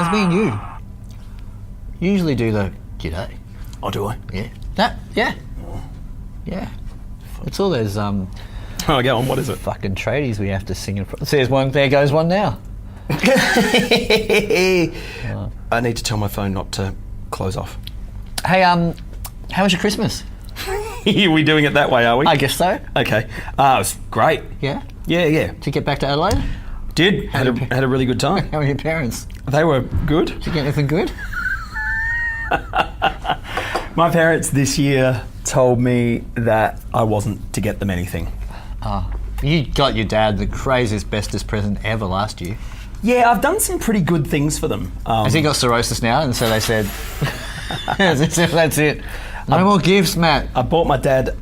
That's me and you. You usually do the g'day. Oh, do I? Yeah. Yeah. Yeah. It's all those Oh, go on. What is it? fucking tradies we have to sing in front. There's one. There goes one now. I need to tell my phone not to close off. Hey, how was your Christmas? Are we doing it that way, are we? I guess so. Okay. It was great. Yeah. Yeah. Did you get back to Adelaide? Did. Had a really good time. How were your parents? They were good. Did you get anything good? My parents this year told me that I wasn't to get them anything. You got your dad the craziest, bestest present ever last year. Yeah, I've done some pretty good things for them. Has he got cirrhosis now? And so they said, that's it. No more gifts, Matt. I bought my dad,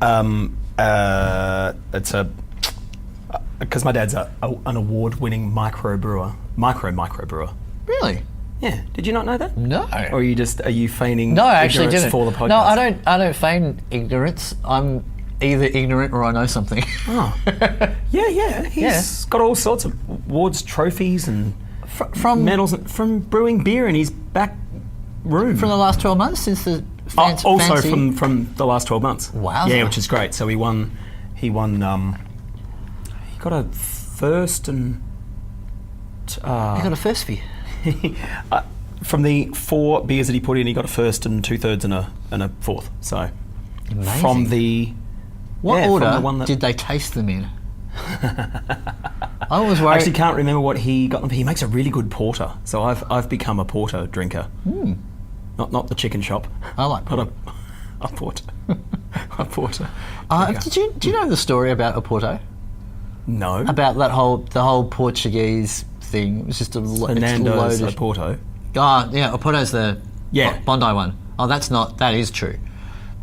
because my dad's an award-winning microbrewer. Microbrewer. Really? Yeah. Did you not know that? No. Or are you feigning No, I actually ignorance didn't. for the podcast? No, I don't feign ignorance. I'm either ignorant or I know something. Oh. Yeah. He's got all sorts of awards, trophies, and from medals from brewing beer in his back room. From the last 12 months since the Also fancy... from the last 12 months. Wow. Yeah, which is great. So he got a first and... You got a first for you. From the 4 beers that he put in, he got a first and 2/3 and a fourth. So Amazing. from the... What from order the one that, did they taste them in? I was I worried... actually can't remember what he got them. He makes a really good porter. So I've become a porter drinker. Not the chicken shop. I like But a porter. A porter. do you know the story about Oporto? No. About the whole Portuguese thing? It was just a Fernando's load of... Oporto. Oh, yeah, Oporto's the Bondi one. Oh, that is true.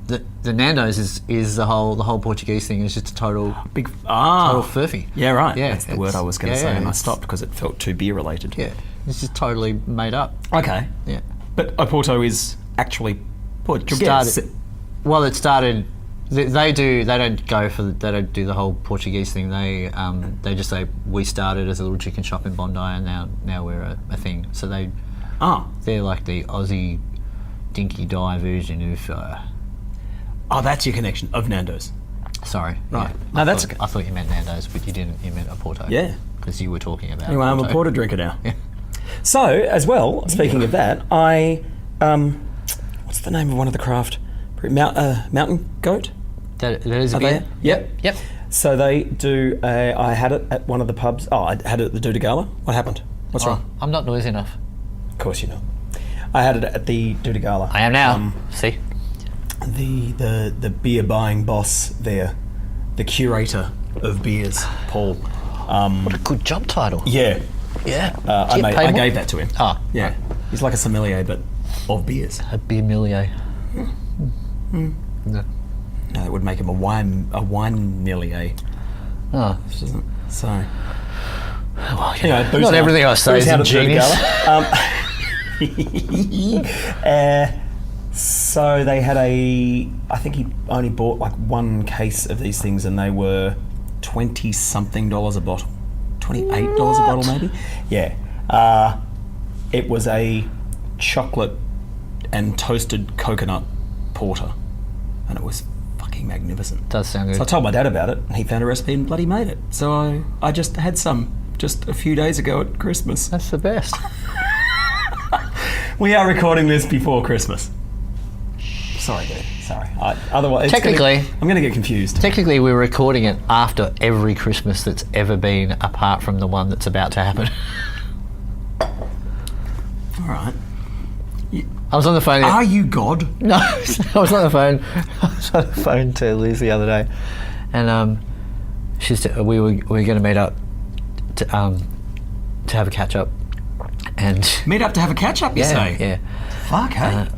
The Nando's is the whole Portuguese thing is just a total furphy. Yeah, right. Yeah, that's the word I was going to say, and I stopped because it felt too beer related. Yeah, it's just totally made up. Okay. Yeah. But Oporto is actually Portuguese. Well, it started. They don't do the whole Portuguese thing. They just say we started as a little chicken shop in Bondi, and now we're a thing. So they're like the Aussie dinky die version of. That's your connection of Nando's. Sorry. Right. Yeah. No, that's I okay. thought you meant Nando's, but you didn't. You meant Oporto. Yeah. Because you were talking about. Anyway, I'm a porter drinker now. Yeah. So, as well, speaking of that, I what's the name of one of the craft? Mountain Goat. That is a Are beer. they? Yep. So they do. I had it at one of the pubs. Oh, I had it at the Duda Gala. What happened? What's wrong? I'm not noisy enough. Of course you're not. I had it at the Duda Gala. I am now. See. The beer buying boss there, the curator of beers, Paul. What a good job title. Yeah. Yeah. I gave that to him. Ah. Yeah. He's like a sommelier, but of beers. A beer millier. No, that would make him a wine-nillier. Oh. Which doesn't. So. Well, Anyway, not everything I say is ingenious. So they had I think he only bought like one case of these things, and they were $20-something a bottle. $28 a bottle, maybe? Yeah. It was a chocolate and toasted coconut porter, and it was fucking magnificent. Does sound good. So I told my dad about it, and he found a recipe and bloody made it. So I just had some just a few days ago at Christmas. That's the best. We are recording this before Christmas. Sorry, dude. Sorry. Otherwise, Technically, I'm going to get confused. Technically, we're recording it after every Christmas that's ever been, apart from the one that's about to happen. All right. I was on the phone. Are you God? No, I was on the phone. I was on the phone to Liz the other day, and we were going to meet up to have a catch up, and meet up to have a catch up. You say? Yeah. Fuck, hey.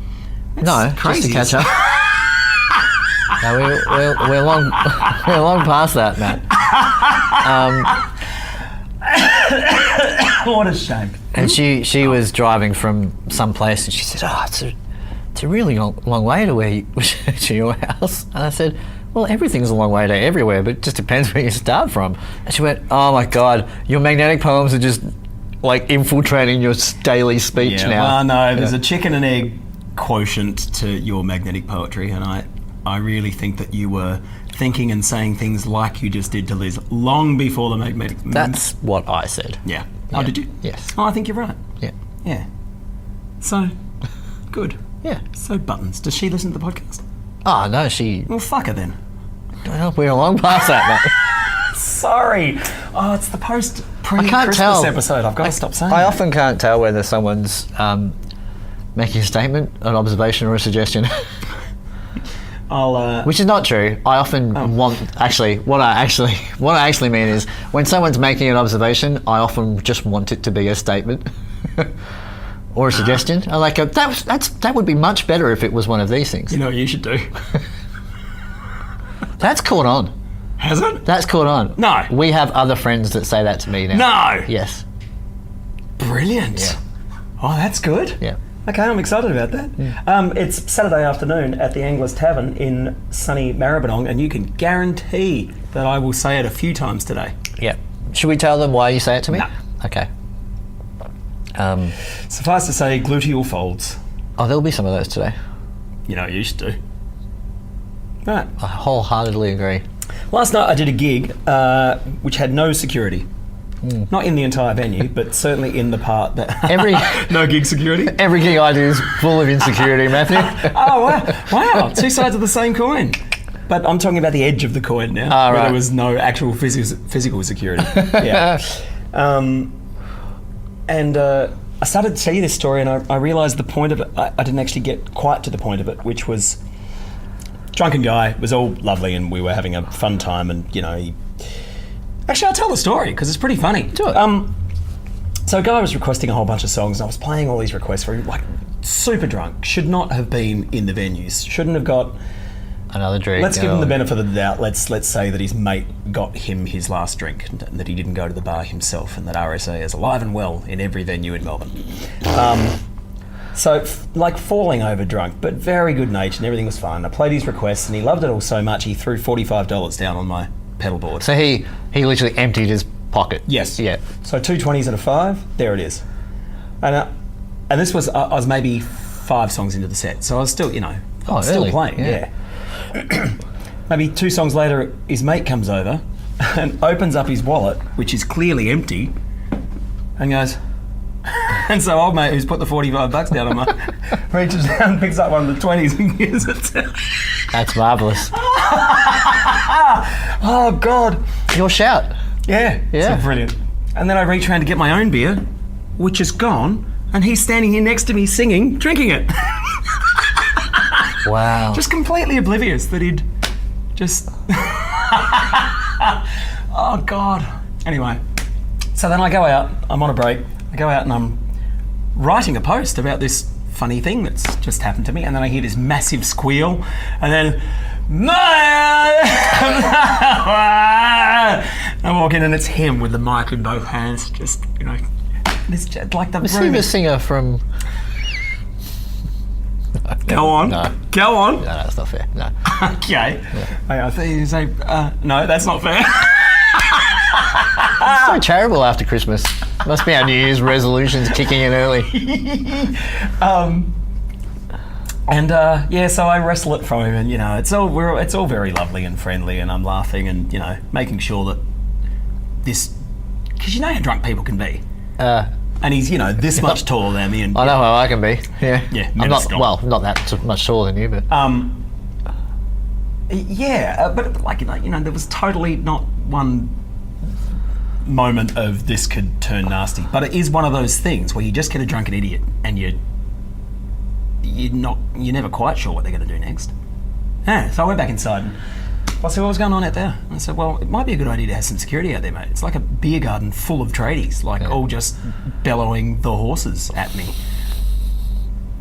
No, crazy. just to catch up. No, we're long past that, Matt. What a shame. And she was driving from some place, and she said, "Oh, it's a really long way to to your house." And I said, "Well, everything's a long way to everywhere, but it just depends where you start from." And she went, "Oh my God, your magnetic poems are just like infiltrating your daily speech Yeah, now. well, no, there's a chicken and egg quotient to your magnetic poetry, and I really think that you were thinking and saying things like you just did to Liz long before the magnetic. That's what I said. Yeah. Oh, did you? Yes. Oh, I think you're right. Yeah. Yeah. So, good. Yeah. So, Buttons, does she listen to the podcast? Oh, no, she... Well, fuck her then. Well, we're long past that, mate. Sorry. Oh, it's the I can't tell. Christmas episode. I've got to stop saying I that. often can't tell whether someone's making a statement, an observation, or a suggestion. I'll, Which is not true. I often want... Actually, what I actually mean is when someone's making an observation, I often just want it to be a statement. Or a suggestion. I like that would be much better if it was one of these things. you know what you should do? That's caught on. Has it? That's caught on. No. We have other friends that say that to me now. No. Yes. Brilliant. Yeah. Oh, that's good. Yeah. Okay, I'm excited about that. It's Saturday afternoon at the Anglers Tavern in sunny Maribyrnong, and you can guarantee that I will say it a few times today. Yeah. Should we tell them why you say it to me? No. Okay. Suffice to say, gluteal folds. Oh, there'll be some of those today. You know, you used to. Right. I wholeheartedly agree. Last night I did a gig which had no security. Not in the entire venue, but certainly in the part that... Every no gig security? every gig I do is full of insecurity, Matthew. Oh, wow. Wow. Two sides of the same coin. But I'm talking about the edge of the coin now, Ah, where right. there was no actual physical security. Yeah. I started to tell you this story, and I realised the point of it. I didn't actually get quite to the point of it, which was drunken guy. It was all lovely, and we were having a fun time. And you know, actually, I'll tell the story because it's pretty funny. Do it. So a guy was requesting a whole bunch of songs, and I was playing all these requests for him, like super drunk. Should not have been in the venues. Shouldn't have got. Another drink. Let's give him the benefit of the doubt. Let's say that his mate got him his last drink, and that he didn't go to the bar himself, and that RSA is alive and well in every venue in Melbourne. So, like falling over drunk, but very good natured, and everything was fine. I played his requests, and he loved it all so much he threw $45 down on my pedal board. So he literally emptied his pocket. Yes. Yeah. So 2 20s and a 5. There it is. And this was I was maybe 5 songs into the set, so I was still, you know, I was still early. playing. Yeah. Maybe 2 songs later, his mate comes over and opens up his wallet, which is clearly empty, and goes. And so old mate, who's put the $45 down on my, reaches down, picks up one of the 20s and gives it to. That's marvellous. Oh God. Your shout. Yeah. Yeah. So brilliant. And then I reach around to get my own beer, which is gone, and he's standing here next to me singing, drinking it. Wow. Just completely oblivious that he'd just... Oh, God. Anyway, so then I go out, I'm on a break, I go out and I'm writing a post about this funny thing that's just happened to me, and then I hear this massive squeal, and then... I walk in and it's him with the mic in both hands, just, you know... It's just like the Was he room the is... singer from... Go on. No. Go on. No, that's not fair. No. Okay. I thought you say, no, that's not fair. So terrible after Christmas. Must be our New Year's resolutions kicking in early. Yeah, so I wrestle it from him, and you know, it's all very lovely and friendly, and I'm laughing and you know, making sure that this, because you know how drunk people can be, and he's this much taller than me, and I know how I can be. Yeah. Yeah, I'm never not stop. not that much taller than you, but but like there was totally not one moment of this could turn nasty, but it is one of those things where you just get a drunken idiot and you're never quite sure what they're going to do next. Yeah, so I went back inside and I said, what was going on out there? And I said, well, it might be a good idea to have some security out there, mate. It's like a beer garden full of tradies, all just bellowing the horses at me.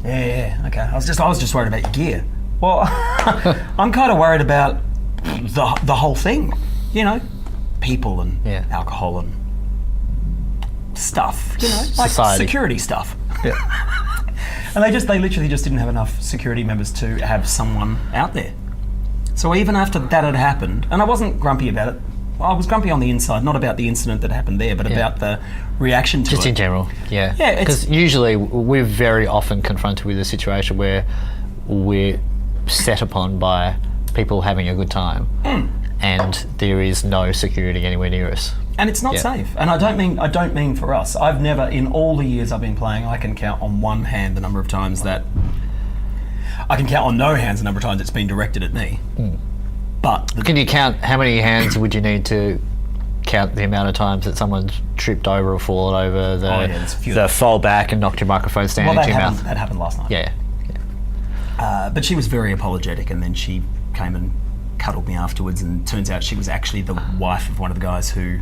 Yeah, okay. I was just worried about your gear. Well, I'm kind of worried about the whole thing, people and alcohol and stuff, like Society. security stuff. yeah. And they literally just didn't have enough security members to have someone out there. So even after that had happened, and I wasn't grumpy about it, I was grumpy on the inside, not about the incident that happened there, but about the reaction to Just it. in general, yeah. Yeah, because usually we're very often confronted with a situation where we're set upon by people having a good time, and there is no security anywhere near us. And it's not safe. And I don't mean for us. I've never, in all the years I've been playing, I can count on one hand the number of times that I can count on no hands the number of times it's been directed at me. But Can you count how many hands would you need to count the amount of times that someone's tripped over or fallen over, there's a few. the fall back and knocked your microphone stand into your mouth? That happened last night. Yeah. But she was very apologetic, and then she came and cuddled me afterwards, and turns out she was actually the wife of one of the guys who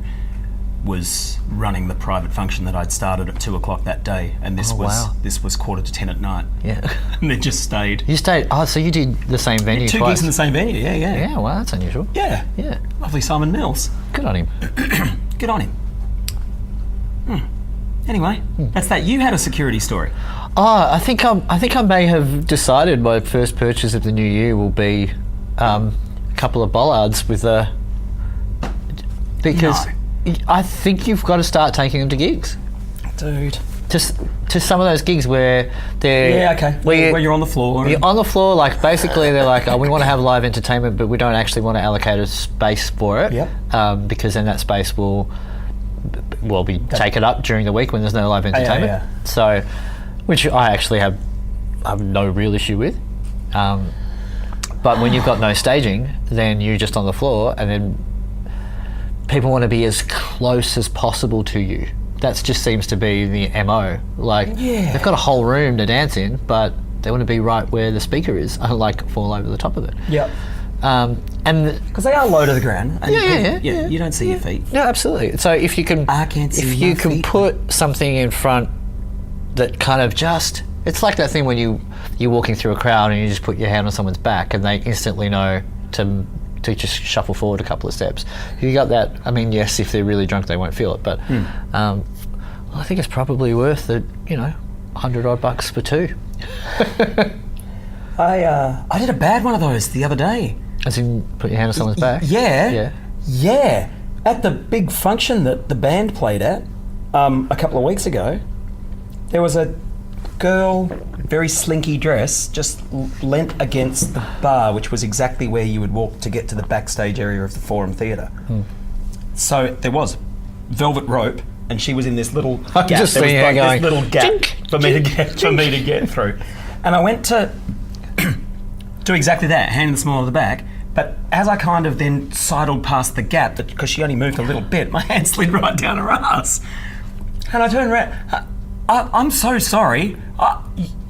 was running the private function that I'd started at 2 o'clock that day, and this was quarter to 10 at night. Yeah. And they just stayed. You stayed. Oh, so you did the same venue Two twice? gigs in the same venue, yeah. Yeah, well, that's unusual. Yeah. Yeah. Lovely Simon Mills. Good on him. Good on him. Anyway, that's that. You had a security story. Oh, I think I may have decided my first purchase of the new year will be a couple of bollards with a. Because I think you've got to start taking them to gigs. Dude. Just to some of those gigs where they're where you're on the floor. You're on the floor, like basically they're like, oh, we want to have live entertainment, but we don't actually want to allocate a space for it. Yep. Because then that space will be taken up during the week when there's no live entertainment. Yeah. So, which I actually have no real issue with. But when you've got no staging, then you're just on the floor, and then people want to be as close as possible to you. That just seems to be the MO. Like, they've got a whole room to dance in, but they want to be right where the speaker is, like fall over the top of it. Yep. And because they are low to the ground. And you don't see your feet. No, absolutely. So if you can, I can't see if you my can feet. put something in front that kind of just, it's like that thing when you're walking through a crowd and you just put your hand on someone's back and they instantly know to just shuffle forward a couple of steps. If you got that, I mean, yes, if they're really drunk they won't feel it, but I think it's probably worth the, $100 for two. I did a bad one of those the other day. As in put your hand on someone's back? Yeah. At the big function that the band played at a couple of weeks ago, there was a girl, very slinky dress, just leant against the bar, which was exactly where you would walk to get to the backstage area of the Forum Theatre. So there was velvet rope, and she was in this little gap. Just there was seeing her going, this little gap chink, for me to get through. And I went to do exactly that, hand in the small of the back. But as I kind of then sidled past the gap, because she only moved a little bit, my hand slid right down her ass. And I turned around. I'm so sorry.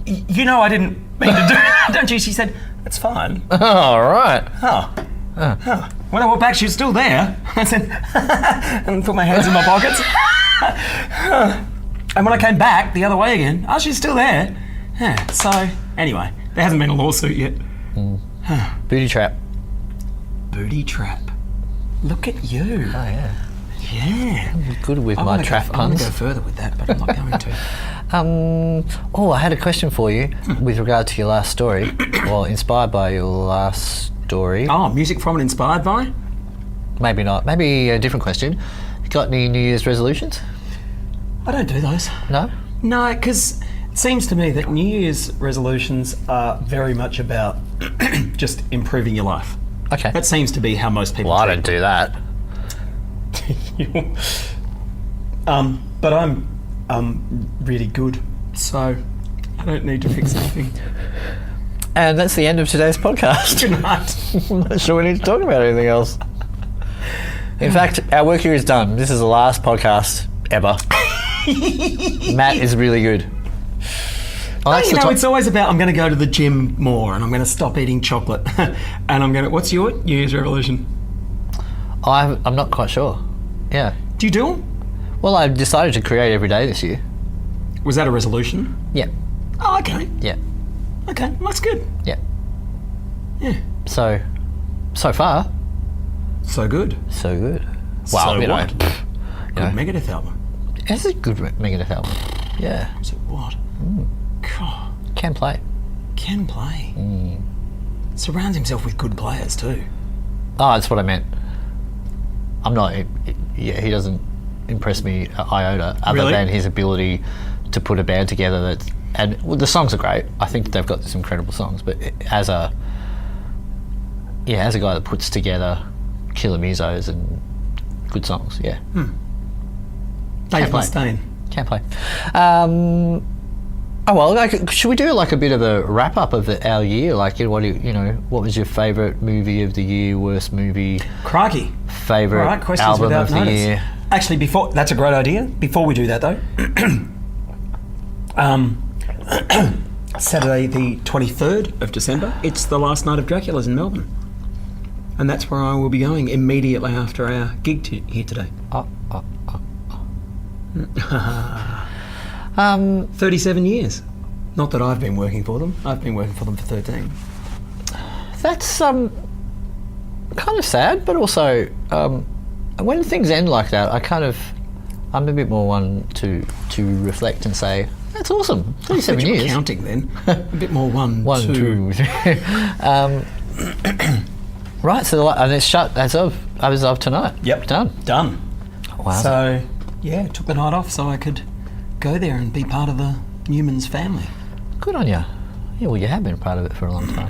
You know I didn't mean to do that, don't you? She said, "That's fine." All right. When I walked back, she was still there. I said, and put my hands in my pockets. And when I came back the other way again, she's still there. Yeah, so, anyway, there hasn't been a lawsuit yet. Booty trap. Booty trap. Look at you. Oh, yeah. Yeah. I'm good with my trap I want puns. to go further with that, but I'm not going to. I had a question for you with regard to your last story. Well, inspired by your last story. Oh, music from and inspired by? Maybe not. Maybe a different question. Got any New Year's resolutions? I don't do those. No? No, because it seems to me that New Year's resolutions are very much about just improving your life. Okay. That seems to be how most people Well, I don't do that. But I'm really good, so I don't need to fix anything. And that's the end of today's podcast. Good night. I'm not sure we need to talk about anything else. In fact, our work here is done. This is the last podcast ever. Matt is really good. It's always about I'm going to go to the gym more and I'm going to stop eating chocolate. And I'm going to... What's your New Year's resolution? I'm not quite sure. Yeah. Do you do them? Well, I decided to create every day this year. Was that a resolution? Yeah. Oh, okay. Yeah. Okay, well, that's good. Yeah. Yeah. So far, so good. so good. So Wow, what? Good Megadeth album. It's a good Megadeth album. Yeah. Is it what? God, Can play. can play. Surrounds himself with good players too. Oh, that's what I meant. I'm not. Yeah, he doesn't impress me iota, other Really? than his ability to put a band together. The songs are great. I think they've got some incredible songs. But as a guy that puts together killer musos and good songs, yeah, Dave play. Mustaine. can't play. Oh well, like, should we do like a bit of a wrap up of our year? Like, what was your favourite movie of the year? Worst movie? Crikey. Favourite All right, questions album without of the notice. year? Actually, that's a great idea. Before we do that, though, Saturday the 23rd of December, it's the last night of Dracula's in Melbourne. And that's where I will be going immediately after our gig here today. 37 years. Not that I've been working for them. I've been working for them for 13. That's kind of sad, but also when things end like that, I'm a bit more one to reflect and say that's awesome. 37 You were years. counting then. A bit more one, Two. Right, so and it's shut as of tonight. Yep. Done. Wow. So, yeah, took the night off so I could go there and be part of the Newman's family. Good on you. Yeah, well, you have been part of it for a long time.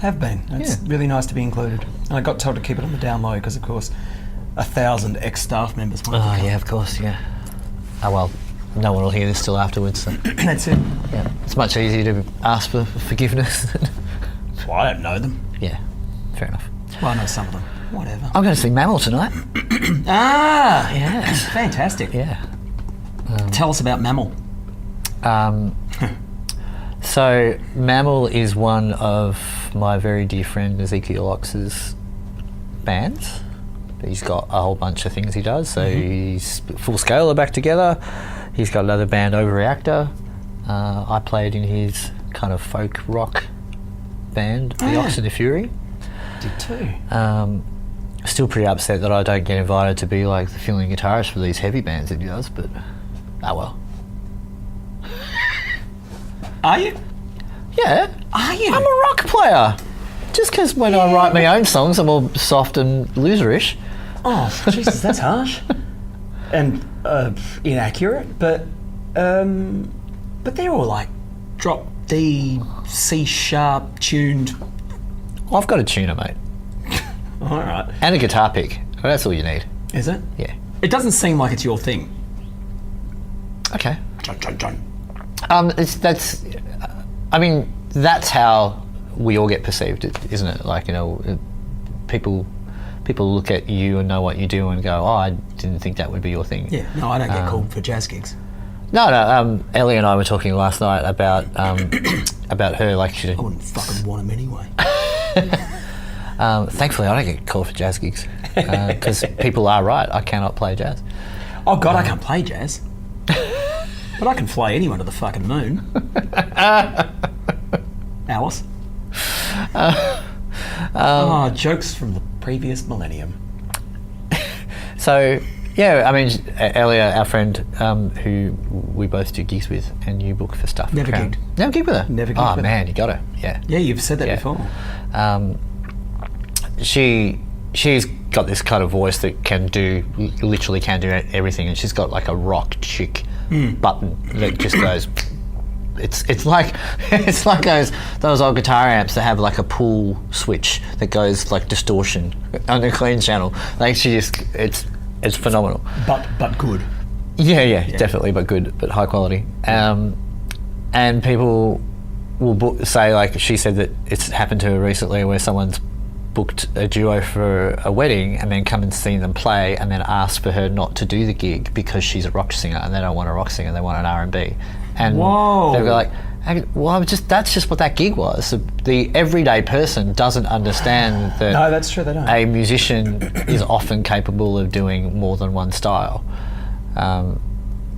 Have been. It's really nice to be included. And I got told to keep it on the down low because, of course, 1,000 ex-staff members wanted to Oh, come. yeah, of course, yeah. Oh, well, no one will hear this till afterwards, so That's it. yeah. It's much easier to ask for forgiveness. Well, I don't know them. Yeah, fair enough. Well, I know some of them. Whatever. I'm going to see Mammal tonight. Ah! Yes. Fantastic. Yeah. Tell us about Mammal. So Mammal is one of my very dear friend Ezekiel Ox's bands. He's got a whole bunch of things he does. So he's Full Scale are back together. He's got another band, Overreactor. I played in his kind of folk rock band, The Ox and the Fury. Did too. Still pretty upset that I don't get invited to be like the filling guitarist for these heavy bands that he does, but oh well. Are you? Yeah. Are you? I'm a rock player. Just because when I write my own songs, I'm all soft and loserish. Oh, Jesus, that's harsh. And inaccurate, but they're all like drop D, C sharp tuned. I've got a tuner, mate, All right. and a guitar pick. That's all you need. Is it? Yeah. It doesn't seem like it's your thing. Okay. John. That's how we all get perceived, isn't it? Like, people look at you and know what you do and go, oh, I didn't think that would be your thing. Yeah. No, I don't get called for jazz gigs. No. Ellie and I were talking last night about her. Like, I wouldn't fucking want them anyway. thankfully, I don't get called for jazz gigs because people are right. I cannot play jazz. Oh God, I can't play jazz. But I can fly anyone to the fucking moon. Alice. Jokes from the previous millennium. So, yeah, Elia, our friend, who we both do gigs with, and you book for stuff. Never Crown. gigged. Never gigged with her? Never gigged Oh, with man, you got her. Yeah. Yeah, you've said that Yeah. before. She's got this kind of voice that literally can do everything, and she's got like a rock chick button that just goes. It's like those old guitar amps that have like a pull switch that goes like distortion on the clean channel. Like it's phenomenal. But good. Yeah, definitely, but good, but high quality. And people will say, like she said, that it's happened to her recently where someone's booked a duo for a wedding and then come and see them play and then ask for her not to do the gig because she's a rock singer and they don't want a rock singer, they want an R&B. And Whoa. they'll go like, well, that's just what that gig was. So the everyday person doesn't understand that No, that's true, they don't. a musician is often capable of doing more than one style.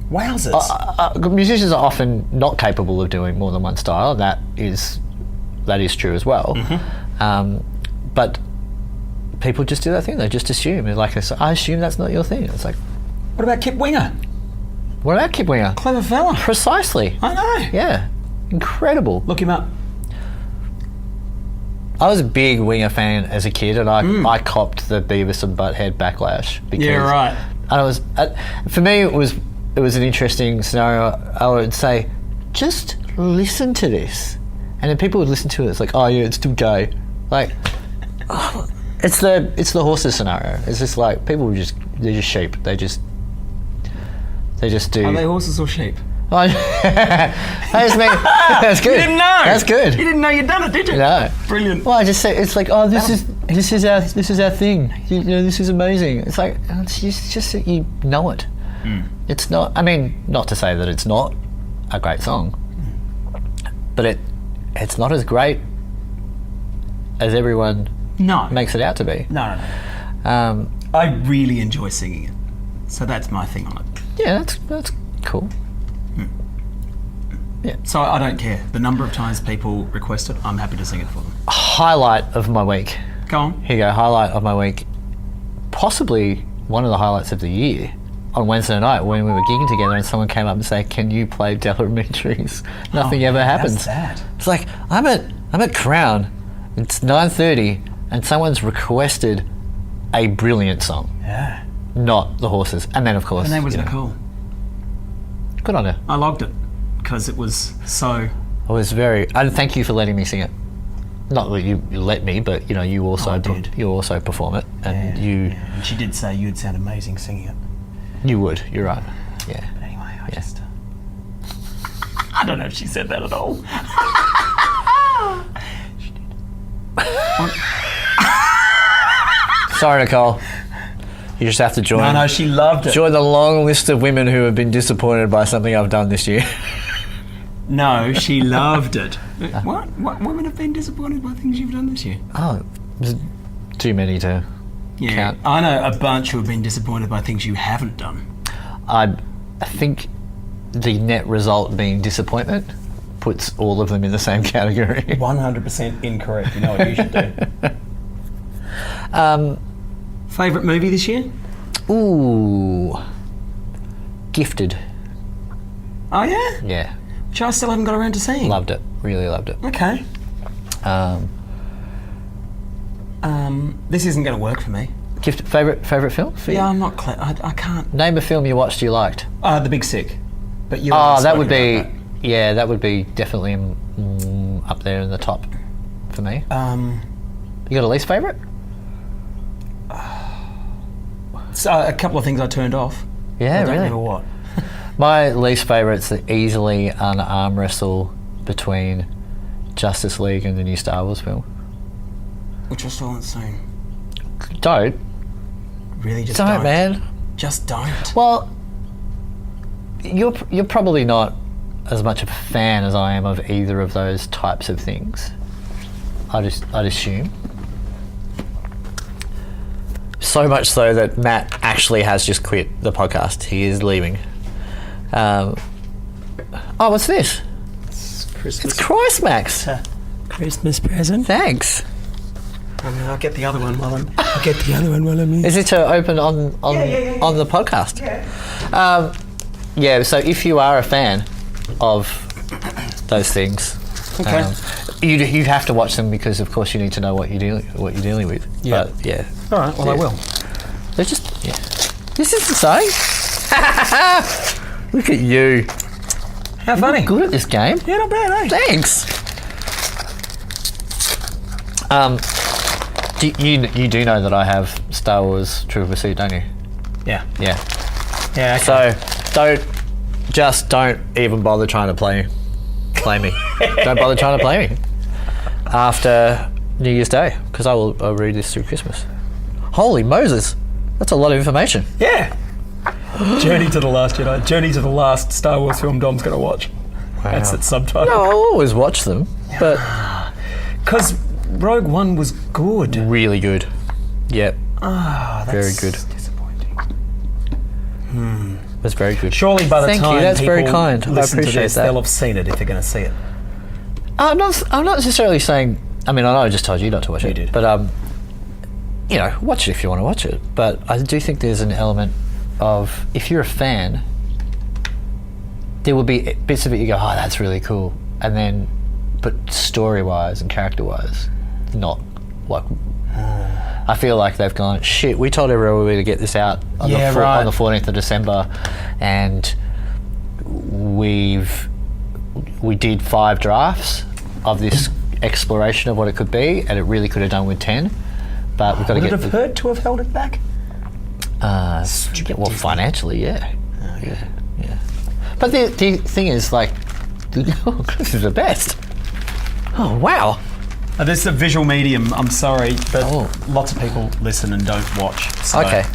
Wowzers. Musicians are often not capable of doing more than one style. That is true as well. But people just do that thing. They just assume. They're like, I assume that's not your thing. It's like, What about Kip Winger? what about Kip Winger? Clever fella. Precisely. I know. Yeah. Incredible. Look him up. I was a big Winger fan as a kid, and I copped the Beavis and Butthead backlash because Yeah, right. I was for me it was an interesting scenario. I would say, just listen to this, and then people would listen to it. It's like, oh yeah, it's still gay. Like, it's the horses scenario. It's just like they're just sheep. They just do. Are they horses or sheep? Oh, that's me. That's good. You didn't know. That's good. You didn't know you'd done it, did you? No. Brilliant. Well, I just say it's like, oh, this is our thing. You know, this is amazing. It's like it's just that you know it. It's not. I mean, not to say that it's not a great song, but it's not as great as everyone makes it out to be. No. I really enjoy singing it, so that's my thing on it. Yeah, that's cool. Yeah. So I don't care. The number of times people request it, I'm happy to sing it for them. Highlight of my week. Go on. Here you go. Highlight of my week. Possibly one of the highlights of the year. On Wednesday night when we were gigging together and someone came up and said, can you play Elementaries? Nothing ever happens. That's sad. It's like, I'm at Crown, it's 9:30 and someone's requested a brilliant song. Yeah. Not the horses. And then of course, Her name was you know, Nicole. good on her. I logged it because it was so... I was and thank you for letting me sing it. Not that you let me, but you know, you also did. you also perform it, and And she did say you'd sound amazing singing it. you would. You're right. Yeah. But anyway, I don't know if she said that at all. She did. Sorry, Nicole. You just have to join. No, she loved it. Join the long list of women who have been disappointed by something I've done this year. No, she loved it. What women have been disappointed by things you've done this year? Oh, there's too many to count. I know a bunch who have been disappointed by things you haven't done. I think the net result being disappointment puts all of them in the same category. 100% incorrect. You know what you should do. Favourite movie this year? Ooh. Gifted. Oh, yeah? Yeah. Which I still haven't got around to seeing. Loved it. Really loved it. Okay. This isn't going to work for me. Gifted. Favourite film for you? Yeah, I'm not I can't. Name a film you watched you liked. The Big Sick. But you. Oh, that would be... Yeah, that would be definitely up there in the top for me. You got a least favourite? So a couple of things I turned off. Yeah, I don't really? remember what. My least favourite's easily an arm wrestle between Justice League and the new Star Wars film. Which I still haven't seen. Don't. Really, just Don't, man. Just don't. Well, you're probably not as much of a fan as I am of either of those types of things. I'd assume. So much so that Matt actually has just quit the podcast. He is leaving. Oh, what's this? Christmas. It's Christmax. Christmas present. Thanks. I'll get the other one while I'm here. Is it to open on the podcast? Yeah. Yeah. So if you are a fan of those things, Okay. You have to watch them because, of course, you need to know what you're dealing with. Yeah. But, yeah. All right. Well, I will. They're just This is exciting. Look at you. How funny. Good at this game. Yeah, not bad, eh? Thanks. You do know that I have Star Wars Trivial Pursuit, don't you? Yeah. Yeah. Yeah. Okay. So don't even bother trying to play me. Don't bother trying to play me after New Year's Day because I'll read this through Christmas. Holy Moses, that's a lot of information. Yeah. Journey to the Last Jedi. Journey to the last Star Wars film Dom's going to watch. Wow. That's its subtitle. No, I'll always watch them, but Because Rogue One was good. really good. Yep, That's very good. disappointing. It was very good. Surely by the Thank time you, that's people very kind. I listen to appreciate this, that. they'll have seen it if they're going to see it. I'm not necessarily saying. I mean, I know I just told you not to watch it. You did. But you know, watch it if you want to watch it. But I do think there's an element of if you're a fan, there will be bits of it you go, oh, that's really cool, and then, but story-wise and character-wise, not like. I feel like they've gone, shit, we told everyone we were going to get this out on, on the 14th of December, and we did 5 drafts of this exploration of what it could be, and it really could have done with 10. But we've got to Would get it have hurt to have held it back? Stupid well, Disney. financially, yeah. Okay. Yeah. But the thing is, like, this is the best. Oh, wow. This is a visual medium, I'm sorry, but Oh. lots of people listen and don't watch. So. Okay.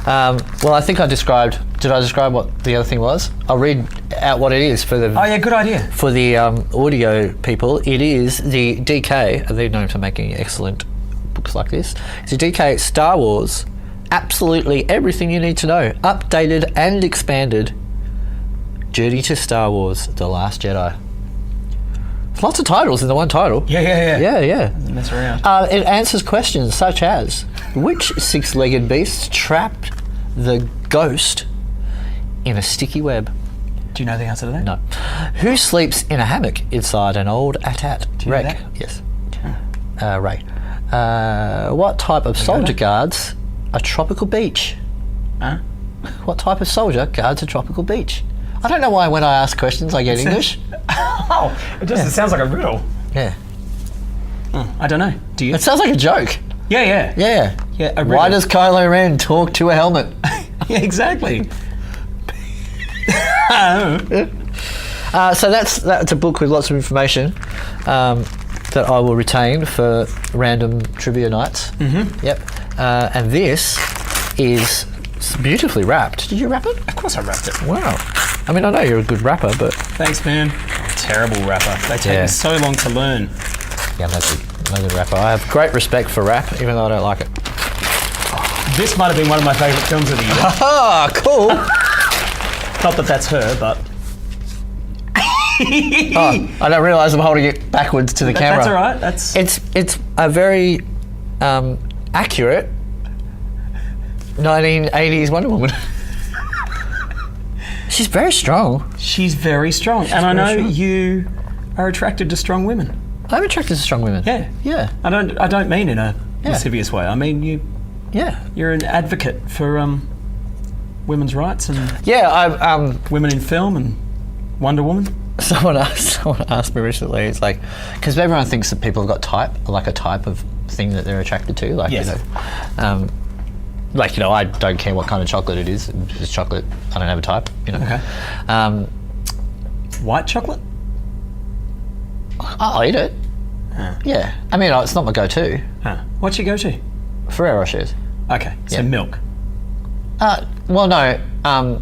Well, I think I described. Did I describe what the other thing was? I'll read out what it is for the. Oh yeah, good idea. For the audio people, it is the DK, and they're known for making excellent books like this. It's a DK Star Wars, absolutely everything you need to know, updated and expanded. Journey to Star Wars: The Last Jedi. Lots of titles in the one title. Yeah. Yeah. Doesn't mess around. It answers questions such as, which 6-legged beast trapped the ghost in a sticky web? Do you know the answer to that? No. Who sleeps in a hammock inside an old AT-AT Do you know wreck? that? Yes. Ray. What type of soldier guards a tropical beach? Huh? What type of soldier guards a tropical beach? I don't know why when I ask questions I get English. Oh, it sounds like a riddle. Yeah. I don't know. Do you? It sounds like a joke. Yeah. Yeah. Yeah, a Why riddle. does Kylo Ren talk to a helmet? Yeah, exactly. So that's a book with lots of information that I will retain for random trivia nights. Mm-hmm. Yep. And this is beautifully wrapped. Did you wrap it? Of course I wrapped it. Wow. I mean, I know you're a good rapper, but Thanks, man. Terrible rapper. They take Yeah. me so long to learn. yeah, I'm no good rapper. I have great respect for rap, even though I don't like it. This might have been one of my favourite films of the year. Ah, cool. Not that that's her, but Oh, I don't realise I'm holding it backwards to the camera. that's all right. That's It's a very accurate 1980s Wonder Woman. She's very strong. she's very strong, and I know very strong. you are attracted to strong women. I'm attracted to strong women. Yeah. Yeah. I don't mean in a Yeah. lascivious way. I mean Yeah. you're an advocate for women's rights and Yeah, I women in film and Wonder Woman. someone asked me recently, it's like, because everyone thinks that people have got like a type of thing that they're attracted to, like, Yes. you know, I don't care what kind of chocolate it is. If it's chocolate, I don't have a type, you know. Okay. White chocolate? I'll eat it. Yeah. I mean, it's not my go-to. Huh. What's your go-to? Ferrero Rochers. Okay, so Yeah. milk. Well, no.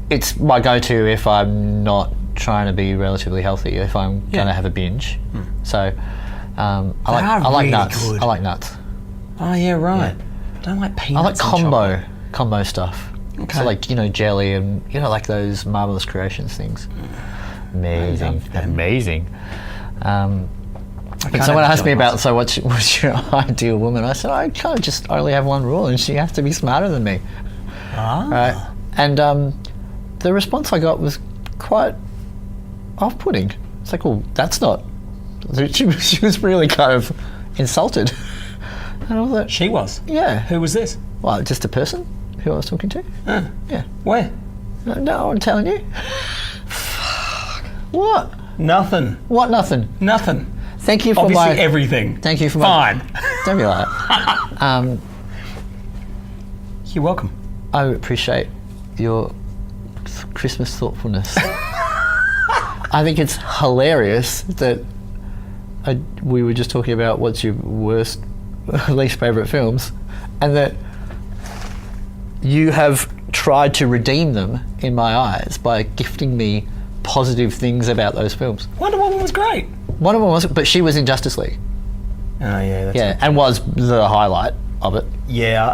It's my go-to if I'm not trying to be relatively healthy. If I'm going to have a binge, so I like are really nuts. good. I like nuts. Oh yeah, right. I don't like I peanuts. like and chocolate. combo stuff. Okay. So like, you know, jelly and, you know, like those Marvelous Creations things. Amazing, love them. amazing. When can't someone have asked me jelly about, so what's your ideal woman? I said, I kind of just only have one rule, and she has to be smarter than me. Ah. Right? And the response I got was quite off-putting. It's like, well, that's not... She was really kind of insulted. And I was like, She was. yeah. Who was this? Well, just a person who I was talking to. Yeah. Where? No, I'm telling you. What? Nothing. What? Nothing. Nothing. Thank you for Obviously my... everything. Thank you for my... Fine. Don't be like that. You're welcome. I appreciate your Christmas thoughtfulness. I think it's hilarious that we were just talking about what's your worst, least favourite films, and that you have tried to redeem them in my eyes by gifting me positive things about those films. Wonder Woman was great. One of them was, but she was in Justice League. Oh yeah, that's Yeah, and was the highlight of it. Yeah.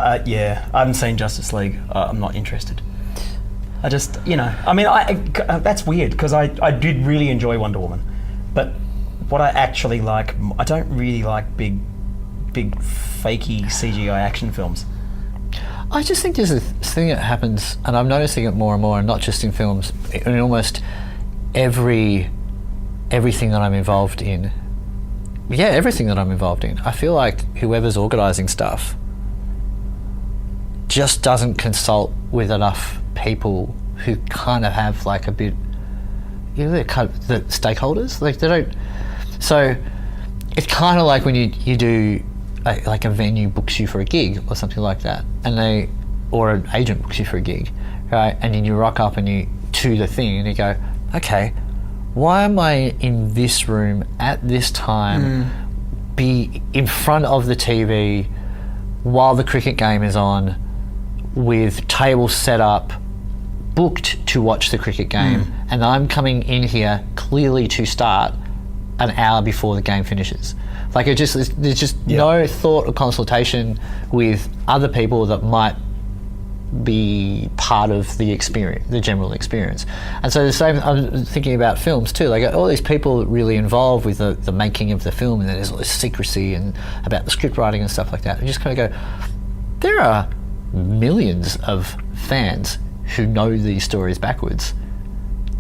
I haven't seen Justice League. I'm not interested. I just, you know, I mean, that's weird because I did really enjoy Wonder Woman, but what I actually like, I don't really like big fakey CGI action films. I just think there's a thing that happens, and I'm noticing it more and more, and not just in films, in almost everything that I'm involved in. yeah, everything that I'm involved in. I feel like whoever's organising stuff just doesn't consult with enough people who kind of have like a bit, you know, they're kind of the stakeholders. Like they don't. So it's kind of like when you do like a venue books you for a gig or something like that, and or an agent books you for a gig, right? And then you rock up and you to the thing and you go, okay, why am I in this room at this time, be in front of the TV while the cricket game is on, with tables set up, booked to watch the cricket game, and I'm coming in here clearly to start an hour before the game finishes. Like there's just no thought or consultation with other people that might be part of the experience, the general experience. And so the same, I'm thinking about films too, like all these people really involved with the making of the film, and there's all this secrecy and about the script writing and stuff like that. And just kind of go, there are millions of fans who know these stories backwards.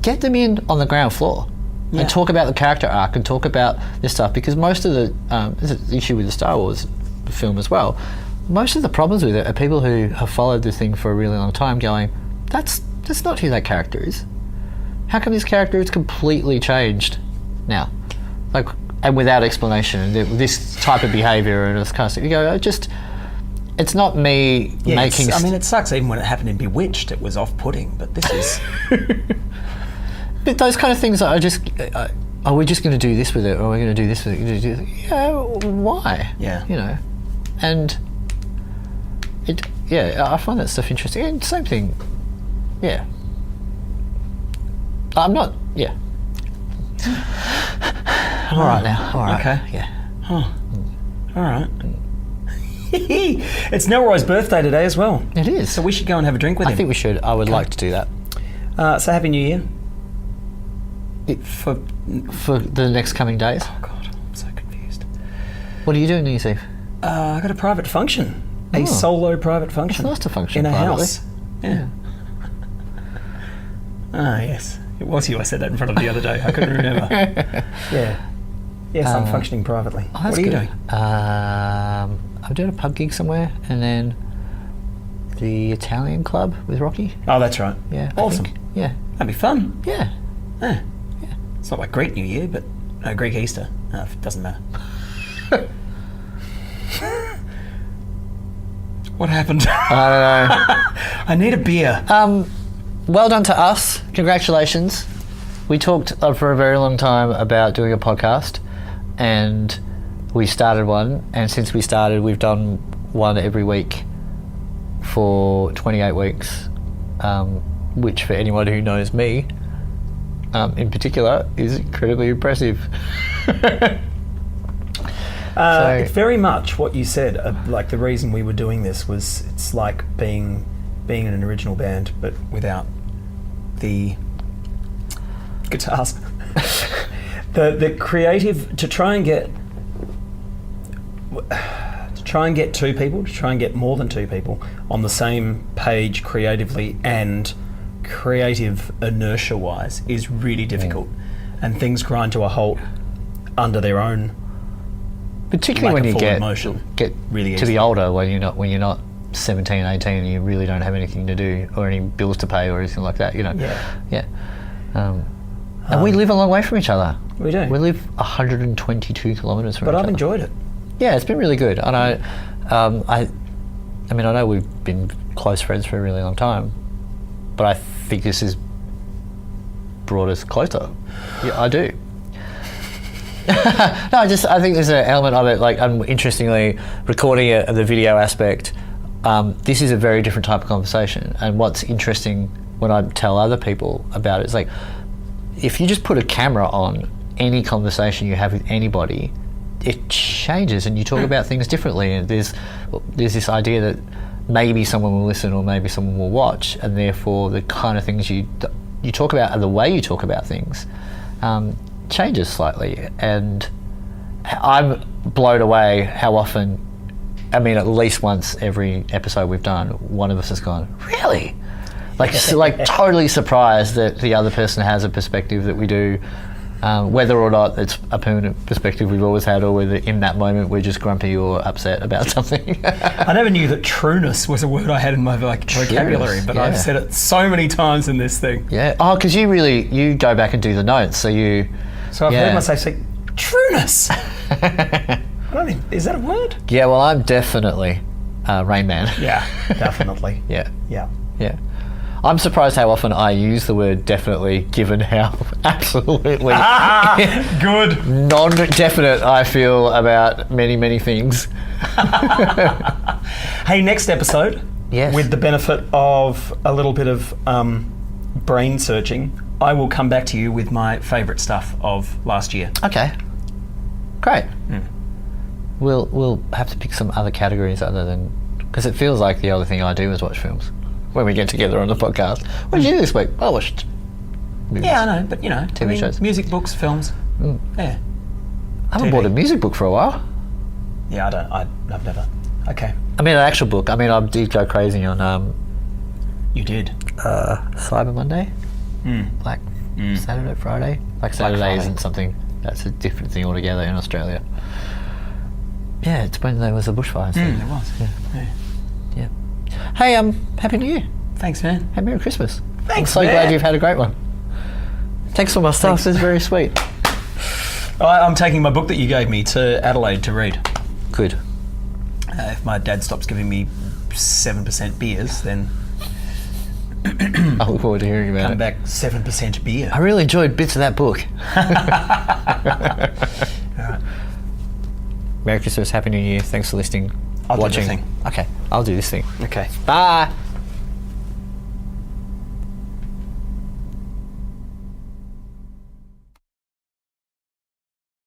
Get them in on the ground floor and talk about the character arc and talk about this stuff, because most of the this is the issue with the Star Wars film as well, most of the problems with it are people who have followed the thing for a really long time going, that's not who that character is. How come this character is completely changed now? Like, and without explanation, this type of behaviour and this kind of stuff. You go, it's not me making... I mean, it sucks even when it happened in Bewitched, it was off-putting, but this is... But those kind of things are just... are we just going to do this with it, or are we going to do this with it? Yeah, why? Yeah. You know? And... I find that stuff interesting. And same thing, yeah. I'm not... Yeah. I'm all right now. All right. Okay. Yeah. Huh. All right. It's Nelroy's birthday today as well. It is. So we should go and have a drink with him. I think we should. I would like to do that. So Happy New Year. For the next coming days. Oh God, I'm so confused. What are you doing New Year's Eve? I got a private function. A solo private function. It's nice to function in a privately. house. Yeah. Yes. It was you I said that in front of the other day. I couldn't remember. Yeah. Yes, I'm functioning privately. Oh, that's what are you good. doing? I'm doing a pub gig somewhere, and then the Italian club with Rocky. Oh, that's right. Yeah. Awesome. I think. Yeah. That'd be fun. Yeah. Yeah. It's not like Greek New Year, but Greek Easter. No, it doesn't matter. What happened? I don't know. I need a beer. Well done to us. Congratulations. We talked for a very long time about doing a podcast, and we started one, and since we started we've done one every week for 28 weeks, which for anyone who knows me in particular is incredibly impressive. It's very much what you said, like the reason we were doing this was it's like being in an original band but without the guitars. the creative, to try and get two people, to try and get more than two people on the same page creatively and creative inertia wise is really difficult, and things grind to a halt under their own, particularly when you get really to easily. be older, when you're not 17, 18 and you really don't have anything to do or any bills to pay or anything like that, you know. Yeah. And we live a long way from each other. We do. We live 122 kilometres from each But other. I've enjoyed it. Yeah, it's been really good. And I mean, I know we've been close friends for a really long time, but I think this has brought us closer. Yeah, I do. No, I think there's an element of it, like, interestingly, recording it, the video aspect, this is a very different type of conversation. And what's interesting when I tell other people about it is, like, if you just put a camera on any conversation you have with anybody, it changes and you talk about things differently. And there's this idea that maybe someone will listen or maybe someone will watch, and therefore the kind of things you talk about and the way you talk about things changes slightly. And I'm blown away how often, I mean, at least once every episode we've done, one of us has gone, really? Like totally surprised that the other person has a perspective that we do Whether or not it's a permanent perspective we've always had, or whether in that moment we're just grumpy or upset about something. I never knew that trueness was a word I had in my vocabulary, but yeah. I've said it so many times in this thing. Yeah. Oh, because you go back and do the notes, so you. So I've yeah. heard myself say, trueness. I don't think, is that a word? Yeah. Well, I'm definitely Rain Man. Yeah, definitely. Yeah. Yeah. Yeah. I'm surprised how often I use the word definitely, given how absolutely Good. non-definite I feel about many, many things. Hey, next episode, Yes. with the benefit of a little bit of brain searching, I will come back to you with my favourite stuff of last year. Okay. Great. We'll have to pick some other categories other than, because it feels like the other thing I do is watch films when we get together on the podcast. What did you do this week? I watched movies. Yeah, I know, but TV shows. music, books, films. Yeah. I haven't TV. bought a music book for a while. Yeah, I've never. Okay. I mean, an actual book. I mean, I did go crazy on You did. Cyber Monday, Black Saturday, Friday. Black Saturday Friday. isn't something, that's a different thing altogether in Australia. Yeah, it's when there was a bushfire. So. It was. Yeah. Hey, Happy New Year. Thanks, man. Hey, Merry Christmas. Thanks, I'm so man. glad you've had a great one. Thanks for my stuff. It's very sweet. I'm taking my book that you gave me to Adelaide to read. Good. If my dad stops giving me 7% beers, then I look forward to hearing about come it. back 7% beer. I really enjoyed bits of that book. Merry Christmas, Happy New Year. Thanks for listening. I'll do the watching. thing. Okay, I'll do this thing. Okay. Bye.